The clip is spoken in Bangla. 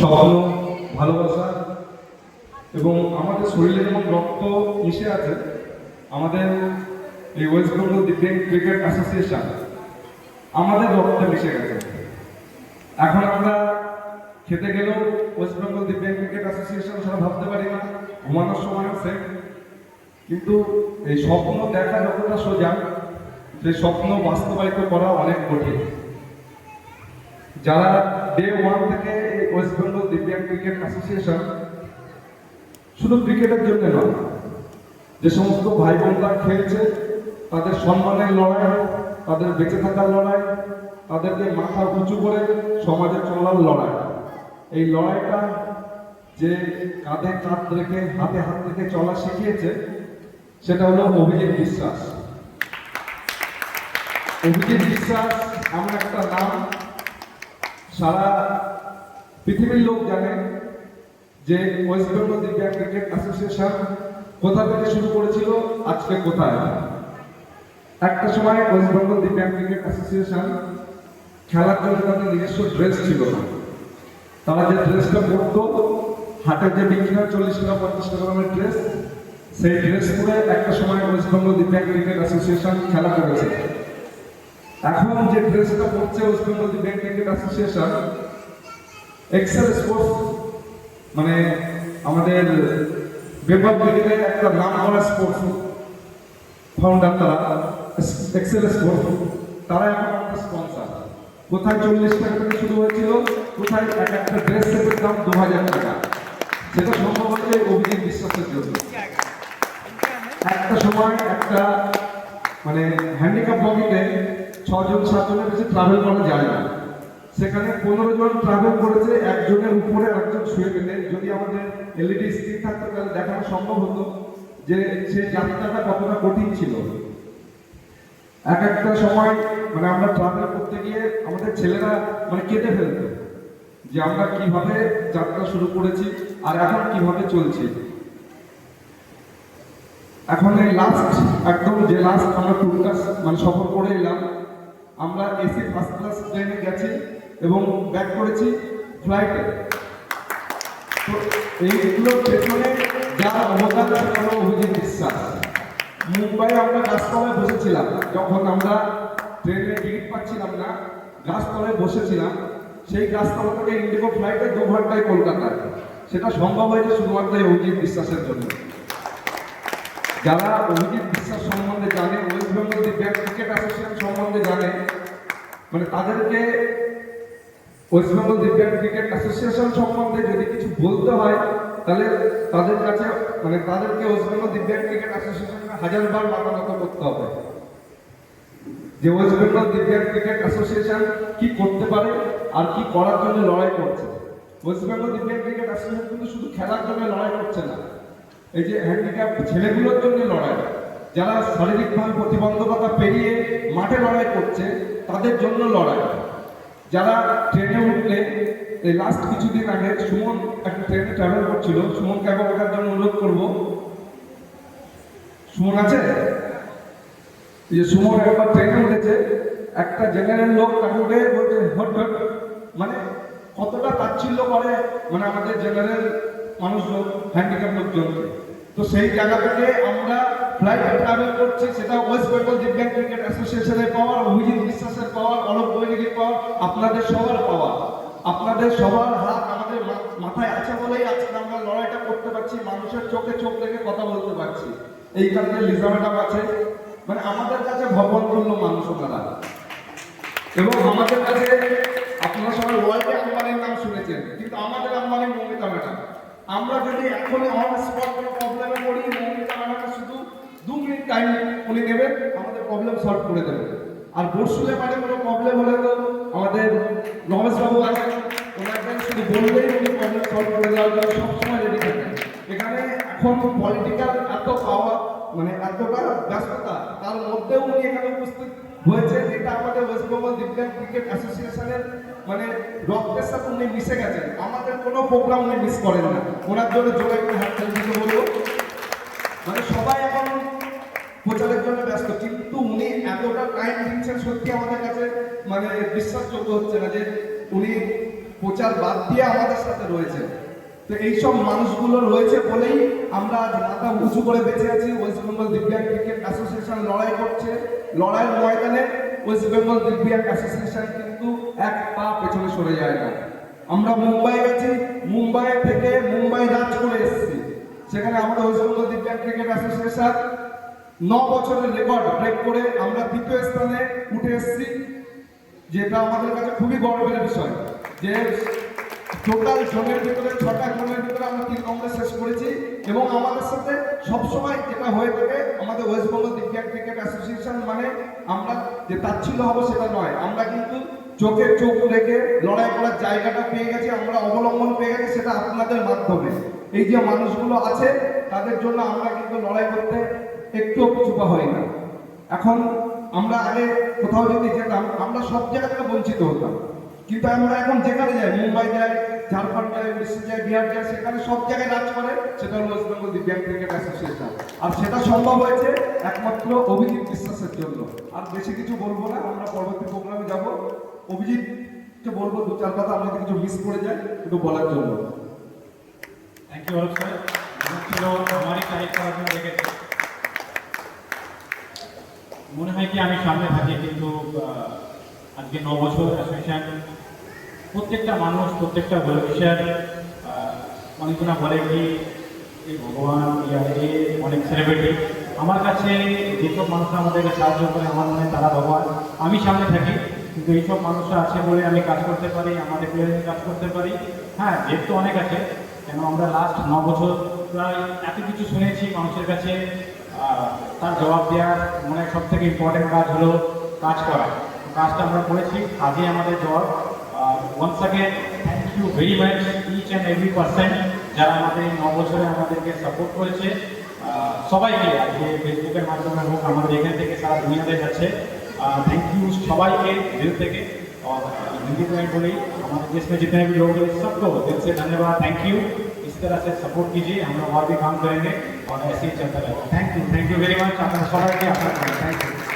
স্বপ্ন, ভালোবাসা এবং আমাদের শরীরে যেমন রক্ত মিশে আছে, আমাদের এই ওয়েস্ট বেঙ্গল দিব্যাঙ্গ ক্রিকেট অ্যাসোসিয়েশন আমাদের রক্তে মিশে গেছে। এখন আমরা খেতে গেলেও ওয়েস্ট বেঙ্গল দিব্যাঙ্গ ক্রিকেট অ্যাসোসিয়েশন ছাড়া ভাবতে পারি না, ঘুমানোর সময় আছে। কিন্তু এই স্বপ্ন দেখা যতটা সোজা, সেই স্বপ্ন বাস্তবায়িত করা অনেক কঠিন। যারা ডে ওয়ান থেকে ওয়েস্ট বেঙ্গল দিব্যাঙ্গ ক্রিকেট অ্যাসোসিয়েশন শুধু ক্রিকেটের জন্য নয়, যে সমস্ত ভাই বোনরা খেলছে তাদের সম্মানের লড়াই, তাদের বেঁচে থাকার লড়াই, তাদেরকে মাথা উঁচু করে সমাজে চলার লড়াই, এই লড়াইটা যে কাঁধে কাঁধ রেখে হাতে হাত রেখে চলা শিখিয়েছে সেটা হলো অভিজিৎ বিশ্বাস। অভিজিৎ বিশ্বাস এমন একটা নাম সারা পৃথিবীর লোক জানে যে ওয়েস্ট বেঙ্গল দিব্যাঙ্গ ক্রিকেট অ্যাসোসিয়েশন কোথা থেকে শুরু করেছিল, আজকে কোথায়। একটা সময় ওয়েস্ট বেঙ্গল দিব্যাঙ্গ ক্রিকেট অ্যাসোসিয়েশন খেলার জন্য তাদের নিজস্ব ড্রেস ছিল না। তারা যে ড্রেসটা পরতো, হাটে যে বিক্রি হয় 40 টাকা 50 টাকা দামের ড্রেস, সেই ড্রেস পরে একটা সময় ওয়েস্ট বেঙ্গল দিব্যাঙ্গ ক্রিকেট অ্যাসোসিয়েশন খেলা করেছে। এখন যে ড্রেসটা পরছে ওয়েস্ট বেঙ্গল দিব্যাঙ্গ ক্রিকেট অ্যাসোসিয়েশন, এক্সেল স্পোর্টস মানে আমাদের বেঙ্গল ক্রিকেটের একটা নাম করা স্পোর্টস ফাউন্ডার, তারা এক্সেল স্পোর্টস, তারা এখন আমাদের স্পন্সর। কোথায় 40 টাকা থেকে শুরু হয়েছিল, কোথায় এক একটা ড্রেস সেটের দাম 2000 টাকা। সেটা সম্ভব হচ্ছে অভিজিৎ বিশ্বাসের জন্য। একটা সময় একটা মানে হ্যান্ডিক্যাপ বগিতে 6 জন 7 জনের বেশি ট্রাভেল করা যায় না, সেখানে 15 জন ট্রাভেল করেছে একজনের উপরে একজন শুয়ে পেলে। যদি আমাদের এলইডি স্ক্রিন থাকতো তাহলে দেখানো সম্ভব হতো যে সেই যাত্রাটা কতটা কঠিন ছিল। এক একটা সময় মানে আমরা ট্রাভেল করতে গিয়ে আমাদের ছেলেরা মানে কেঁদে ফেলতো যে আমরা কিভাবে যাত্রা শুরু করেছি আর এখন কিভাবে চলছি। এখন এই লাস্ট একদম যে লাস্ট আমরা ট্যুরটা মানে সফর করে এলাম, আমরা এসি ফার্স্ট ক্লাস ট্রেনে গেছি এবং ব্যাক করেছি ফ্লাইটে। তো এইগুলোর পেছনে যার অবদান সেটা হলো অভিজিৎ বিশ্বাস। মুম্বাইয়ে আমরা গাছতলায় বসেছিলাম, যখন আমরা ট্রেনে টিকিট পাচ্ছিলাম না, গাছতলায় বসেছিলাম। সেই গাছতলা থেকে ইন্ডিগো ফ্লাইটে 2 ঘন্টায় কলকাতায়। সেটা সম্ভব হয়েছে শুধুমাত্র অভিজিৎ বিশ্বাসের জন্য। যারা অভিজিৎ বিশ্বাস সম্বন্ধে জানে, ওয়েস্ট বেঙ্গল দিব্যাঙ্গ ক্রিকেট অ্যাসোসিয়েশন সম্বন্ধে জানে, মানে তাদেরকে ওয়েস্ট বেঙ্গল দিব্যাঙ্গ ক্রিকেট অ্যাসোসিয়েশন সম্বন্ধে যদি কিছু বলতে হয় তাহলে তাদের কাছে মানে তাদেরকে ওয়েস্ট বেঙ্গল দিব্যাঙ্গ ক্রিকেট অ্যাসোসিয়েশনকে 1000বার মাথা নত করতে হবে যে ওয়েস্ট বেঙ্গল দিব্যাঙ্গ ক্রিকেট অ্যাসোসিয়েশন কি করতে পারে আর কি করার জন্য লড়াই করছে। ওয়েস্ট বেঙ্গল দিব্যাঙ্গ ক্রিকেট অ্যাসোসিয়েশন কিন্তু শুধু খেলার জন্য লড়াই করছে না, এই যে হ্যান্ডিক্যাপ ছেলেগুলোর জন্য লড়াই, যারা শারীরিকভাবে প্রতিবন্ধকতা পেরিয়ে মাঠে লড়াই করছে তাদের জন্য লড়াই। যারা ট্রেনে উঠলে এই লাস্ট কিছুদিন আগে সুমন একটা ট্রেনে ট্রাভেল করছিল, সুমনকে একবার ওঠার জন্য অনুরোধ করবো। সুমন আছে? এই যে সুমন একবার ট্রেনে উঠেছে, একটা জেনারেল লোক তাকে উঠে বলছে হট হট, মানে কতটা তাচ্ছিল্য করে মানে আমাদের জেনারেল মানুষজন হ্যান্ডিক্যাপ লোকজনকে। তো সেই জায়গা থেকে আমরা ফ্লাইটে ট্রাভেল করছি, সেটা ওয়েস্ট বেঙ্গল দিব্যাঙ্গ ক্রিকেট অ্যাসোসিয়েশনের পাওয়ার, অভিজিৎ বিশ্বাসের পাওয়ার, অলোক বৈদিকের পাওয়ার, আপনাদের সবার পাওয়ার। আপনাদের সবার হাত আমাদের মাথায় আছে বলেই আজকে আমরা লড়াইটা করতে পারছি, মানুষের চোখে চোখ রেখে কথা বলতে পারছি। এই কারণে লিজা ম্যাডাম আছে, মানে আমাদের কাছে ভগবান তুল্য মানুষ ওনারা। এবং আমাদের কাছে আপনারা সবাই ওয়ার্ল্ডে আম্বানির নাম শুনেছেন, কিন্তু আমাদের আম্বানি মৌমিতা ম্যাডাম। আমরা যদি এখনই অন স্পট কোনো প্রবলেমে পড়ি, মৌমিতা ম্যাডামকে শুধু 2 মিনিট টাইম উনি নেবেন, আমাদের প্রবলেম সলভ করে দেবেন। আর বর্ষুলে মাঠে কোনো প্রবলেম হলে তো আমাদের রমেশবাবু আছেন, ওনাকে শুধু বললেই উনি প্রবলেম সলভ করে দেওয়ার জন্য সবসময় রেডি থাকেন। এখানে এখন পলিটিক্যাল এত পাওয়া মানে এতটা ব্যস্ততা, তার মধ্যেও উনি এখানে উপস্থিত হয়েছে। এটা আমাদের ওয়েস্ট বেঙ্গল দিব্যাঙ্গ ক্রিকেট অ্যাসোসিয়েশনের মানে রক্তের সাথে উনি মিশে গেছেন। আমাদের কোনো প্রোগ্রাম উনি মিস করেন না, ওনার জন্য জোরে একটু হাত তালি দিতে বলবো। মানে সবাই এখন প্রচারের জন্য ব্যস্ত, কিন্তু উনি এতটা টাইম দিচ্ছেন সত্যি আমাদের কাছে মানে বিশ্বাসযোগ্য হচ্ছে না যে উনি বিচার বাদ দিয়ে আমাদের সাথে রয়েছে। তো এইসব মানুষগুলো রয়েছে বলেই আমরা আজ মাথা উঁচু করে বেঁচে আছি। ওয়েস্ট বেঙ্গল দিব্যাঙ্গ ক্রিকেট অ্যাসোসিয়েশন লড়াই করছে, লড়াইয়ের ময়দানে ওয়েস্ট বেঙ্গল দিব্যাঙ্গ অ্যাসোসিয়েশন কিন্তু এক পা পেছনে সরে যায় না। আমরা মুম্বাই গেছি, মুম্বাই থেকে মুম্বাই রাজ করে এসেছি, সেখানে আমাদের ওয়েস্ট বেঙ্গল দিব্যাঙ্গ ক্রিকেট অ্যাসোসিয়েশন 9 বছরের রেকর্ড ব্রেক করে আমরা 2য় স্থানে উঠে এসেছি, যেটা আমাদের কাছে খুবই গর্বের বিষয় যে টোটাল জোনের ভিতরে 6টা জোনের ভিতরে আমরা 3 নম্বরে শেষ করেছি। এবং আমাদের সাথে সবসময় যেটা হয়ে থাকে, আমাদের ওয়েস্ট বেঙ্গল দিব্যাঙ্গ ক্রিকেট অ্যাসোসিয়েশন মানে আমরা যে তাচ্ছিল্য হবো সেটা নয়, আমরা কিন্তু চোখে চোখ রেখে লড়াই করার জায়গাটা পেয়ে গেছি, আমরা অবলম্বন পেয়ে গেছি, সেটা আপনাদের মাধ্যমে। এই যে মানুষগুলো আছে তাদের জন্য আমরা কিন্তু লড়াই করতে একটুও পিছুপা হই না। এখন আমরা আগে কোথাও যদি যেতাম আমরা সব জায়গা থেকে বঞ্চিত হতাম, কিন্তু আমরা এখন যেখানে যাই, মুম্বাই যাই, ঝাড়খণ্ড যাই, উড়িষ্যা যাই, বিহার যাই, সেখানে সব জায়গায় রাজ করে সেটা হলো ওয়েস্ট বেঙ্গল দিব্যাঙ্গ ক্রিকেট অ্যাসোসিয়েশন। আর সেটা সম্ভব হয়েছে একমাত্র অভিজিৎ বিশ্বাসের জন্য। আর বেশি কিছু বলবো না, আমরা পরবর্তী প্রোগ্রামে যাব। অভিজিৎকে বলবো 2-4 কথা, আমরা যদি কিছু মিস করে যাই একটু বলার জন্য। Thank you Arup sir. ছিল আমারই টাইপ করার জন্য রেখেছে। মনে হয় কি আমি সামনে থাকি, কিন্তু আজকে 9 বছর অ্যাসোসিয়েশন, প্রত্যেকটা মানুষ, প্রত্যেকটা ওয়েলফেয়ার, অনেকজনা বলে কি এই ভগবান এ অনেক সেলিব্রিটি। আমার কাছে যেসব মানুষরা আমাদেরকে সাহায্য করে আমার মনে হয় তারা ভগবান। আমি সামনে থাকি, কিন্তু এইসব মানুষরা আছে বলে আমি কাজ করতে পারি, আমাদের প্লেয়ারে কাজ করতে পারি। হ্যাঁ, যেহেতু অনেক আছে, কেন আমরা লাস্ট 9 বছর প্রায় এত কিছু শুনেছি মানুষের কাছে। তার জবাব দেওয়ার মনে হয় সব থেকে ইম্পর্টেন্ট কাজ হলো কাজ করা। কাজটা আমরা করেছি, আজই আমাদের জবাব। Once again thank you very much each and every person যারা আমাদের 9 বছরে আমাদেরকে সাপোর্ট করেছে। সবাইকে আজকে ফেসবুকের মাধ্যমে হোক, আমাদের এখান থেকে সারা দুনিয়াতে যাচ্ছে, थैंक यू সবাইকে दिल থেকে। और हिंदी में बोली हमारे देश में जितने भी लोग हैं सबको दिल से धन्यवाद, थैंक यू। इस तरह से सपोर्ट कीजिए, हम लोग और भी काम करेंगे और ऐसे ही चलता रहेगा। Thank you very much. आपका सबाइके आपका थैंक यू।